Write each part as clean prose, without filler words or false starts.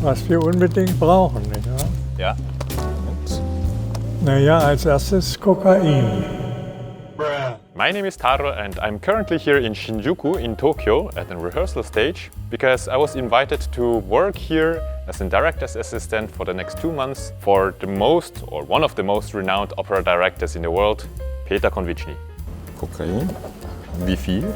was wir unbedingt brauchen, nicht wahr? Ja. Naja, als erstes Kokain. My name is Taro and I'm currently here in Shinjuku in Tokyo at a rehearsal stage because I was invited to work here as a director's assistant for the next 2 months for one of the most renowned opera directors in the world, Peter Konwitschny. Kokain. Wie viel?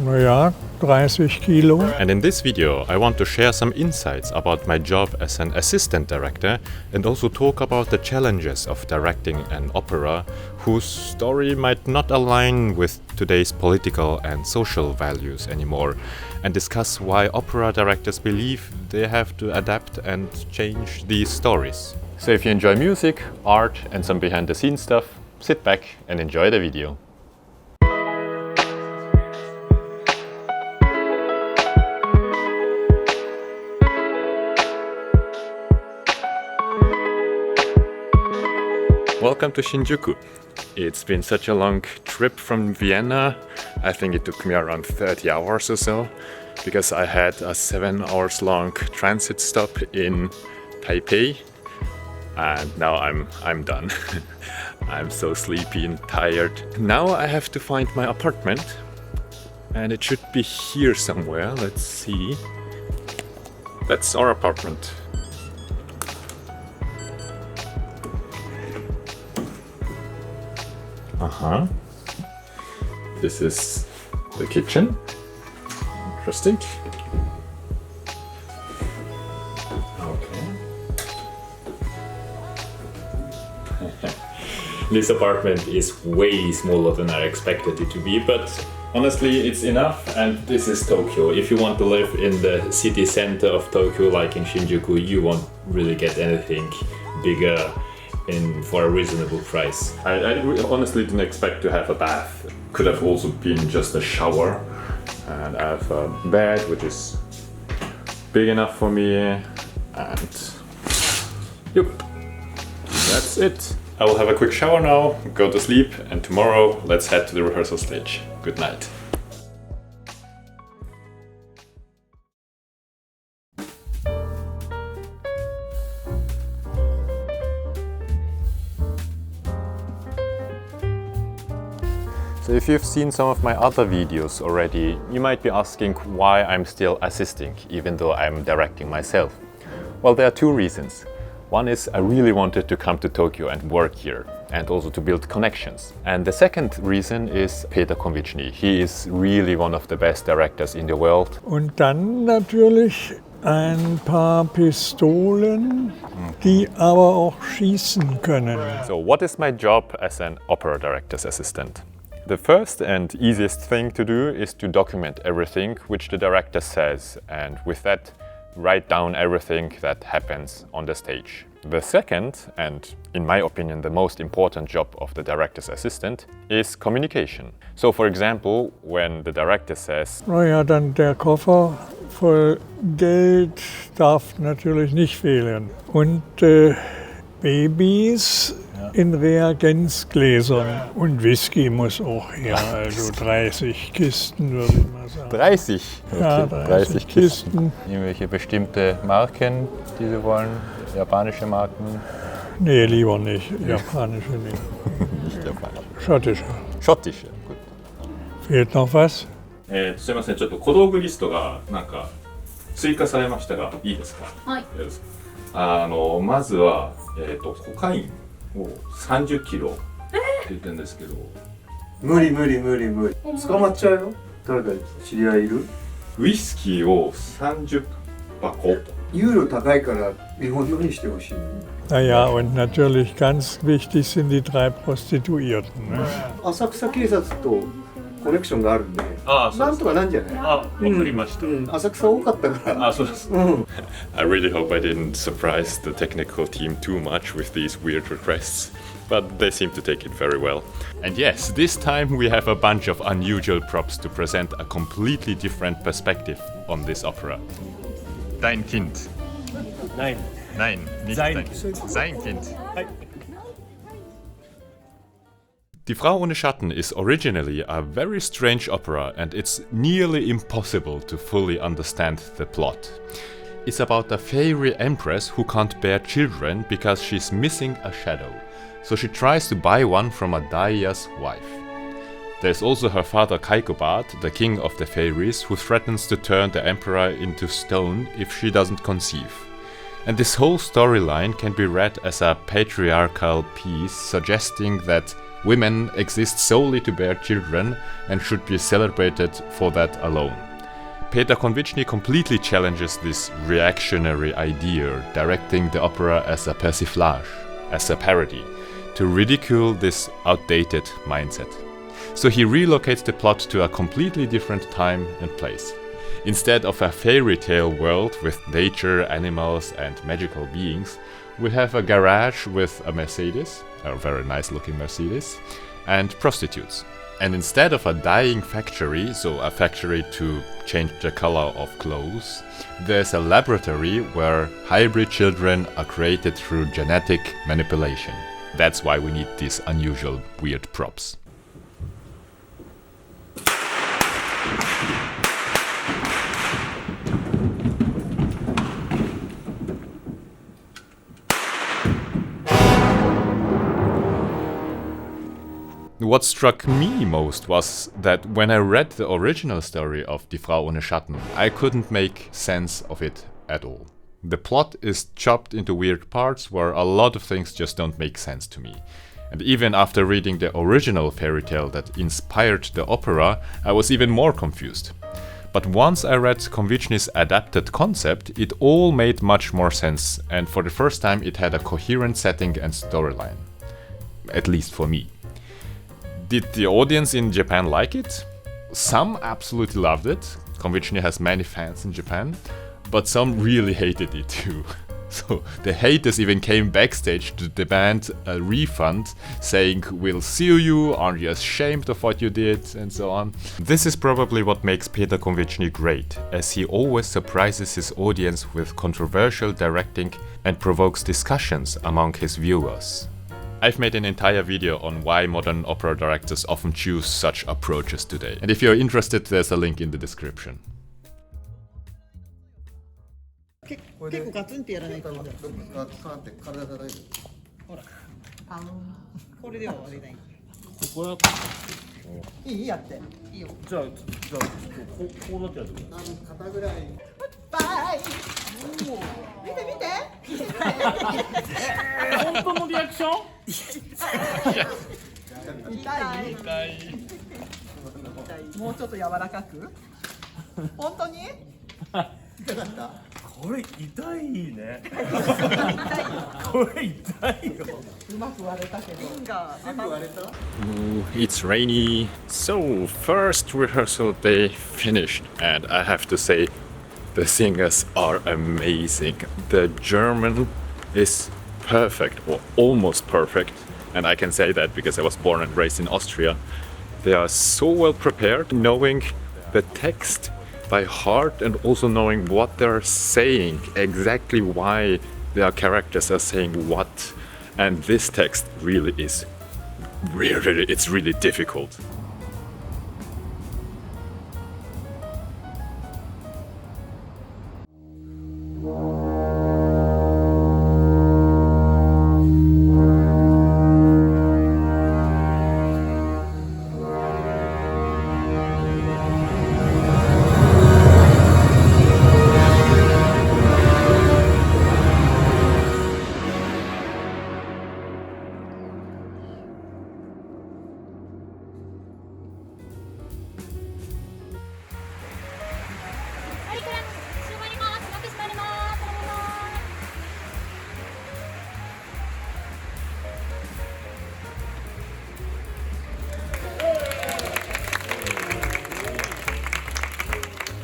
Naja, 30 Kilo. And in this video I want to share some insights about my job as an assistant director and also talk about the challenges of directing an opera whose story might not align with today's political and social values anymore, and discuss why opera directors believe they have to adapt and change these stories. So if you enjoy music, art and some behind the scenes stuff, sit back and enjoy the video. Welcome to Shinjuku. It's been such a long trip from Vienna. I think it took me around 30 hours or so because I had a 7 hours long transit stop in Taipei, and now I'm done. I'm so sleepy and tired. Now I have to find my apartment and it should be here somewhere. Let's see. That's our apartment. This is the kitchen. Interesting. Okay. This apartment is way smaller than I expected it to be, but honestly it's enough, and this is Tokyo. If you want to live in the city center of Tokyo like in Shinjuku, you won't really get anything bigger for a reasonable price. I honestly didn't expect to have a bath. Could have also been just a shower. And I have a bed which is big enough for me, and yep, that's it. I will have a quick shower now, go to sleep, and tomorrow let's head to the rehearsal stage. Good night. So if you've seen some of my other videos already, you might be asking why I'm still assisting, even though I'm directing myself. Well, there are two reasons. One is I really wanted to come to Tokyo and work here, and also to build connections. And the second reason is Peter Konwitschny. He is really one of the best directors in the world. Und dann natürlich ein paar Pistolen, die aber auch schießen können. So what is my job as an opera director's assistant? The first and easiest thing to do is to document everything which the director says, and with that write down everything that happens on the stage. The second, and in my opinion the most important job of the director's assistant, is communication. So for example, when the director says, Naja, dann der Koffer voll Geld darf natürlich nicht fehlen. Und Babys in Reagenzgläsern. Und Whisky muss auch her, also 30 Kisten würde ich mal sagen. 30? Okay. Ja, 30 Kisten. Irgendwelche bestimmte Marken, die Sie wollen? Japanische Marken? Nee, lieber nicht. Japanische nicht. Nicht japanische. Schottische. Schottische, gut. Fehlt noch was? すいません、ちょっと小道具リストがなんか追加されましたがいいですか？はい。まずはコカインを30キロって言ってるんですけど。無理。捕まっちゃうよ。誰か知り合いいる？ウイスキーを30箱。ユーロ高いから日本のにしてほしい。Naja, und natürlich ganz wichtig sind die 3 Prostituierten. Ne? 浅草警察とコネクションがあるんで、なんとかなんじゃない？わかりました。浅草多かったから。そうです。I really hope I didn't surprise the technical team too much with these weird requests, but they seem to take it very well. And yes, this time we have a bunch of unusual props to present a completely different perspective on this opera. Dein Kind. Nein, nicht Sein. Sein Kind. Die Frau ohne Schatten is originally a very strange opera, and it's nearly impossible to fully understand the plot. is about a fairy empress who can't bear children because she's missing a shadow. So she tries to buy one from a Daiya's wife. There's also her father Kaikobat, the king of the fairies, who threatens to turn the emperor into stone if she doesn't conceive. And this whole storyline can be read as a patriarchal piece suggesting that women exist solely to bear children and should be celebrated for that alone. Peter Konwitschny completely challenges this reactionary idea, directing the opera as a persiflage, as a parody, to ridicule this outdated mindset. So he relocates the plot to a completely different time and place. Instead of a fairy tale world with nature, animals and magical beings, we have a garage with a Mercedes, a very nice looking Mercedes, and prostitutes. And instead of a dyeing factory, so a factory to change the color of clothes, there's a laboratory where hybrid children are created through genetic manipulation. That's why we need these unusual, weird props. What struck me most was that when I read the original story of Die Frau ohne Schatten, I couldn't make sense of it at all. The plot is chopped into weird parts where a lot of things just don't make sense to me. And even after reading the original fairy tale that inspired the opera, I was even more confused. But once I read Konwitschny's adapted concept, it all made much more sense, and for the first time it had a coherent setting and storyline. At least for me. Did the audience in Japan like it? Some absolutely loved it. Konwitschny has many fans in Japan, but some really hated it too. So the haters even came backstage to demand a refund, saying, "We'll sue you, aren't you ashamed of what you did?" and so on. This is probably what makes Peter Konwitschny great, as he always surprises his audience with controversial directing and provokes discussions among his viewers. I've made an entire video on why modern opera directors often choose such approaches today. And if you're interested, there's a link in the description. 結構ガツンってやらないといいんだ。ガッツンって体叩いて。ほら。これでは終わりない。これはいいやって。いいよ。じゃあこうなってやる。肩ぐらい。バイ。見て見て。本当のリアクション？痛い。もうちょっと柔らかく。本当に？痛かった。これ痛いね。これ痛いよ。うまく割れたけど。全部割れた？ It's rainy. So, first rehearsal day finished, and I have to say, the singers are amazing. The German is perfect, or almost perfect, and I can say that because I was born and raised in Austria. They are so well prepared, knowing the text by heart and also knowing what they're saying, exactly why their characters are saying what. And this text really is it's really difficult.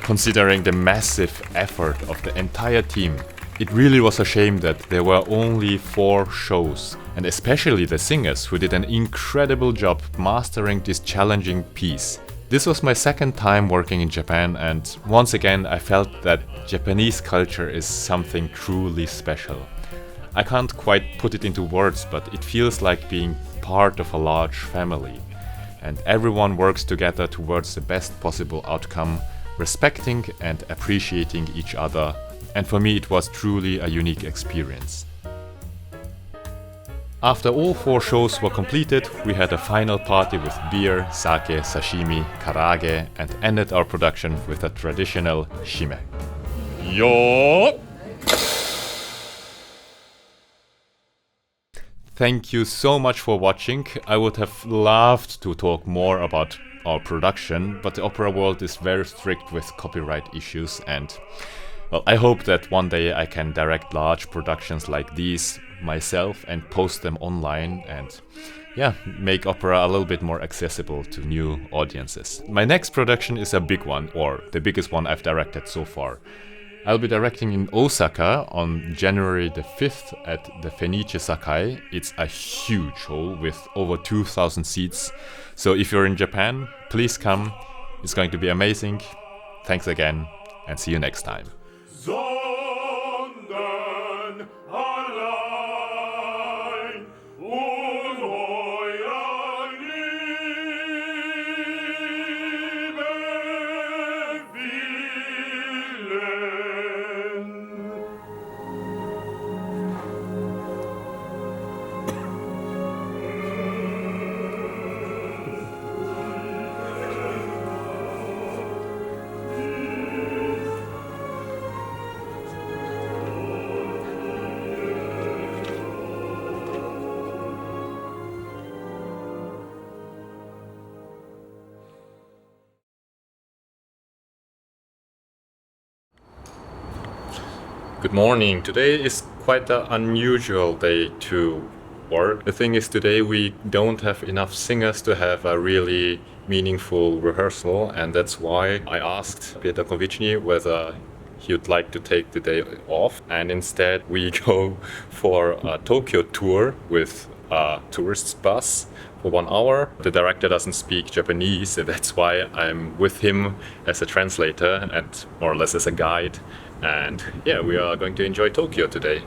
Considering the massive effort of the entire team, it really was a shame that there were only 4 shows, and especially the singers who did an incredible job mastering this challenging piece. This was my second time working in Japan, and once again I felt that Japanese culture is something truly special. I can't quite put it into words, but it feels like being part of a large family, and everyone works together towards the best possible outcome, respecting and appreciating each other and for me it was truly a unique experience. After all 4 shows were completed, we had a final party with beer, sake, sashimi, karage, and ended our production with a traditional shime. Yo! Thank you so much for watching. I would have loved to talk more about our production, but the opera world is very strict with copyright issues, and well, I hope that one day I can direct large productions like these myself and post them online and make opera a little bit more accessible to new audiences. My next production is a big one, or the biggest one I've directed so far. I'll be directing in Osaka on January the 5th at the Fenice Sakai. It's a huge hall with over 2,000 seats. So if you're in Japan, please come. It's going to be amazing. Thanks again, and see you next time. Good morning. Today is quite an unusual day to work. The thing is, today we don't have enough singers to have a really meaningful rehearsal, and that's why I asked Peter Konwitschny whether he would like to take the day off, and instead we go for a Tokyo tour with a tourist bus for 1 hour. The director doesn't speak Japanese, so that's why I'm with him as a translator and more or less as a guide. And yeah, we are going to enjoy Tokyo today.